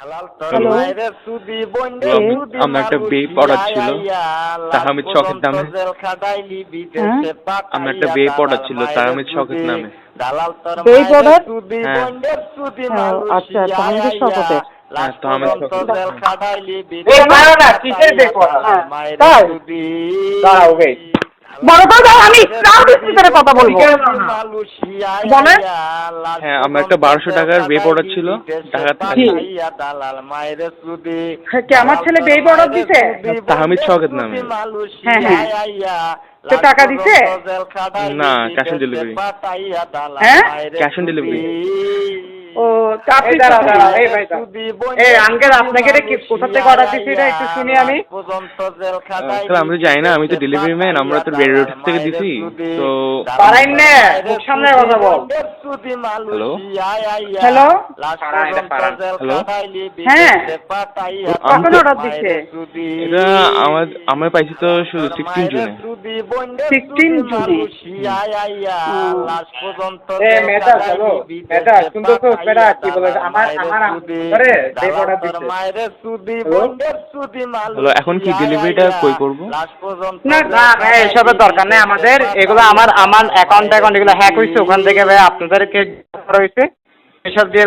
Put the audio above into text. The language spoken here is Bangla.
হ্যালো, আমার একটা বেপ অর্ডার ছিল তাহমিদ শখের নামে। হ্যাঁ, আমার একটা বেপ অর্ডার ছিল তাহমিদ শখের নামে। বেপ অর্ডার? হ্যাঁ আচ্ছা, তাহমিদের শওকতের। হ্যাঁ তাহমিদ শখের নামে। তাই দাঁড়াও ভাই, বড় করে দাও, আমি ক্রাউডের ভিতরে কথা বলবো। বলেন। হ্যাঁ আমার একটা 1200 টাকার বেপ অর্ডার ছিল ঢাকা থেকে। কি আমার ছেলে বেপ অর্ডার দিছে? তাহমিদ শখের নামে। হ্যাঁ হ্যাঁ, তো টাকা দিছে? না, ক্যাশ অন ডেলিভারি। হ্যাঁ, ক্যাশ অন ডেলিভারি। ও তা আপনি দাঁড়াও, এই ভাই আঙ্কেল, আপনাকে এটা কোথা থেকে অর্ডার দিচ্ছি এটা একটু শুনি আমি। আমি তো জানি না, আমি তো ডেলিভারি ম্যান, আমরা তো রেডিও থেকে দিছি তো। পারাইন না, মুখ সামনে কথা বল। হ্যালো হ্যালো, হ্যালো, হ্যাঁ কখন অর্ডার দিছে? এটা আমার পাইছি তো শুধু 16 জুনে। 16 জুনে? মেধা, হ্যালো মেধা, শুনতেছো? মেধা কি বলে, আমার আরে বেপ অর্ডার দিচ্ছে। হ্যালো, এখন কি ডেলিভারিটা কই করব? না না ভাই, এসবের দরকার নেই আমাদের। এগুলো আমার অ্যাকাউন্ট এগুলো হ্যাক হয়েছে, ওখান থেকে ভাই আপনাদেরকে করা হয়েছে এসব দিয়ে।